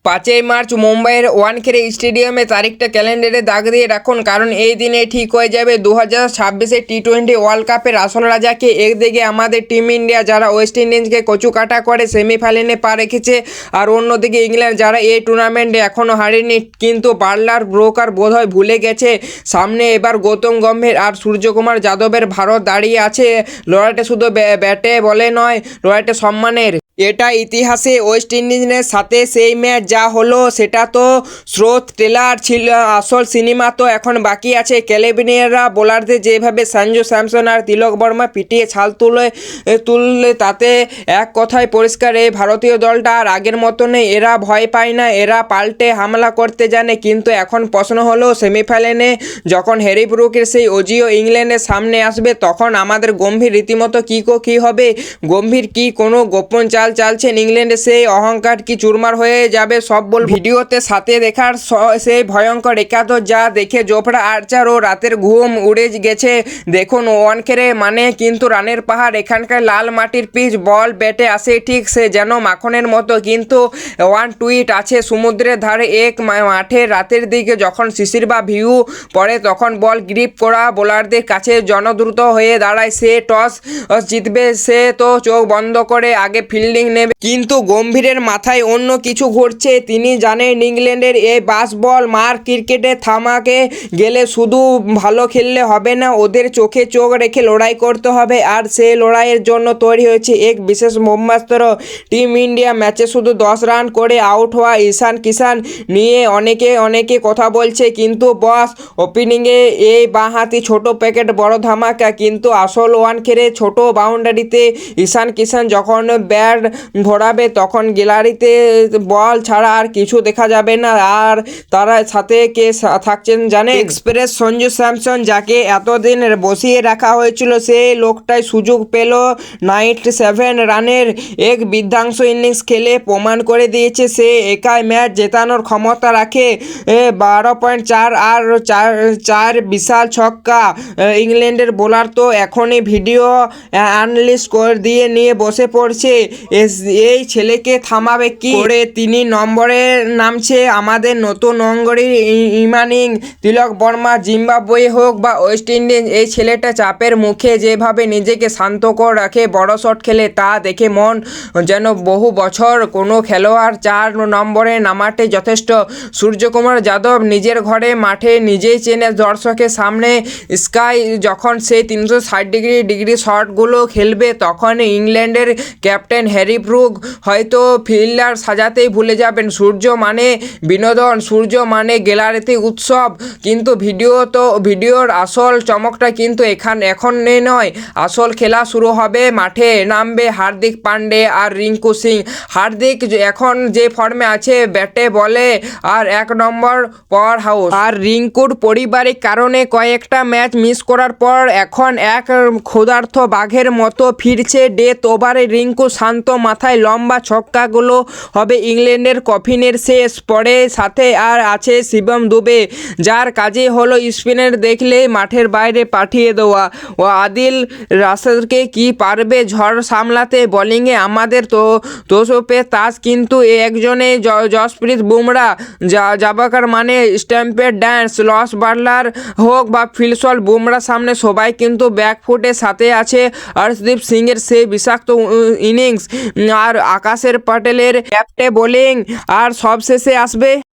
5ই March মুম্বাইয়ের ওয়ানখেড়ে স্টেডিয়ামে তারিখটা ক্যালেন্ডারে দাগ দিয়ে রাখুন, কারণ এই দিনে ঠিক হয়ে যাবে 2026 টি-20 ওয়ার্ল্ড কাপের আসল রাজাকে। একদিকে আমাদের টিম ইন্ডিয়া যারা ওয়েস্ট ইন্ডিজকে কচুকাটা করে সেমিফাইনালে পা রেখেছে, আর অন্যদিকে ইংল্যান্ড যারা এই টুর্নামেন্টে এখনও হারেনি, কিন্তু বার্লার ব্রোকার বোধহয় ভুলে গেছে সামনে এবার গৌতম গম্ভীর আর সূর্যকুমার যাদবের ভারত দাঁড়িয়ে আছে। লড়াইটা শুধু ব্যাটে বলে নয়, লড়াইটা সম্মানের। এটা ইতিহাসে ওয়েস্ট ইন্ডিজের সাথে সেই ম্যাচ যা হলো সেটা তো স্রোত ট্রেলার ছিল, আসল সিনেমা তো এখন বাকি আছে। ক্যালেবিনিয়াররা বোলারদের যেভাবে সঞ্জু স্যামসন আর তিলক বর্মা পিটিয়ে ছাল তুললে তাতে এক কথায় পরিষ্কার, এই ভারতীয় দলটা আর আগের মতো নেই। এরা ভয় পায় না, এরা পাল্টে হামলা করতে জানে। কিন্তু এখন প্রশ্ন হলো, সেমিফাইনালে যখন হ্যারি ব্রুকের সেই অজিও ইংল্যান্ডের সামনে আসবে, তখন আমাদের গম্ভীর রীতিমতো কী হবে? গম্ভীর কি কোনো গোপন চালছেন? ইংল্যান্ডে সেই অহংকার কি চুরমার হয়ে যাবে? সব বল ভিডিওতে সাথে দেখার সেই ভয়ঙ্কর একাদশ যা দেখে জোফরা আর্চার ও রাতের ঘুম উড়ে গেছে। দেখুন ওয়ানখেড়ে মানে কিন্তু রানের পাহাড়, এখানকার লাল মাটির পিচ, বল ব্যাটে আসে ঠিক সে যেন মাখনের মতো। কিন্তু ওয়ান টুইট আছে সমুদ্রের ধারে এক মাঠে রাতের দিকে যখন শিশির বা ভিউ পড়ে, তখন বল গ্রিপ করা বোলারদের কাছে জনদ্রুত হয়ে দাঁড়ায়। সে টস জিতবে, সে তো চোখ বন্ধ করে আগে ফিল্ডিং নেবে। কিন্তু গম্ভীরের মাথায় অন্য কিছু ঘটছে। তিনি জানেন ইংল্যান্ডের এই বাস বল মার ক্রিকেটে থামাকে গেলে শুধু ভালো খেললে হবে না, ওদের চোখে চোখ রেখে লড়াই করতে হবে। আর সেই লড়াইয়ের জন্য তৈরি হয়েছে এক বিশেষ ব্রহ্মাস্ত্র। টিম ইন্ডিয়া ম্যাচে শুধু 10 রান করে আউট হওয়া ঈশান কিষান নিয়ে অনেকে কথা বলছে, কিন্তু বস ওপেনিংয়ে এই বাঁহাতি ছোট প্যাকেট বড় ধামাকা। কিন্তু আসল ওয়ানখেড়ে ছোট বাউন্ডারিতে ঈশান কিষান যখন ব্যাট ঘোরাবে, তখন গ্যালারিতে বল ছাড়া আর কিছু দেখা যাবে না। আর তারা সাথে কে থাকছেন জানে? এক্সপ্রেস সঞ্জু স্যামসন, যাকে এতদিন বসিয়ে রাখা হয়েছিল, সেই লোকটাই সুযোগ পেল 97 রানের এক বিধ্বংস ইনিংস খেলে প্রমাণ করে দিয়েছে সে একাই ম্যাচ জেতানোর ক্ষমতা রাখে। 12.4 আর 4 বিশাল ছক্কা। ইংল্যান্ডের বোলার তো এখনই ভিডিও অ্যানালিস্ট দিয়ে নিয়ে বসে পড়ছে, এই ছেলেকে থামাবে কি করে? 3 নম্বরে নামছে আমাদের নতুন অঙ্গরি ইমানিং তিলক বর্মা। জিম্বাবুয়ে হোক বা ওয়েস্ট ইন্ডিজ, এই ছেলেটা চাপের মুখে যেভাবে নিজেকে শান্ত করে রাখে, বড় শট খেলে, তা দেখে মন যেন বহু বছর কোনো খেলোয়াড় 4 নম্বরে নামাতে যথেষ্ট। সূর্যকুমার যাদব নিজের ঘরে মাঠে নিজেই চেনে দর্শকের সামনে স্কাই। যখন সেই 360 ডিগ্রি শটগুলো খেলবে, তখন ইংল্যান্ডের ক্যাপ্টেন হ্যারি ব্রুক হয়তো ফিল্ডার সাজাতেই ভুলে যাবেন। সূর্য মানে বিনোদন, সূর্য মানে গ্যালারিতে উৎসব। কিন্তু ভিডিওর আসল চমকটা কিন্তু এখন নয়। আসল খেলা শুরু হবে, মাঠে নামবে হার্দিক পান্ডে আর রিঙ্কু সিং। হার্দিক এখন যে ফর্মে আছে, ব্যাটে বলে আর 1 নম্বর পাওয়ার হাউস। আর রিঙ্কুর পারিবারিক কারণে কয়েকটা ম্যাচ মিস করার পর এখন এক ক্ষুধার্ত বাঘের মতো ফিরছে ডেথ ওভারে। রিঙ্কু শান্ত মাথায় লম্বা ছক্কাগুলো হবে ইংল্যান্ডের কফিনের শেষ পড়ে। সাথে আর আছে শিবম দুবে, যার কাজে হলো স্পিনার দেখলে মাঠের বাইরে পাঠিয়ে দেওয়া। ও আদিল রাশেদকে কি পারবে ঝড় সামলাতে? বোলিংয়ে আমাদের তো তোষপে তাজ, কিন্তু একজনে জসপ্রীত বুমরা। জাবাকার মানে স্ট্যাম্পের ড্যান্স। লস বার্লার হোক বা ফিলসল, বুমরার সামনে সবাই কিন্তু ব্যাকফুটের সাথে আছে। হর্ষদীপ সিংয়ের সেই বিষাক্ত ইনিংস আর আকাশের প্যাটেলের ক্যাপ্টে বোলিং, আর সবশেষে আসবে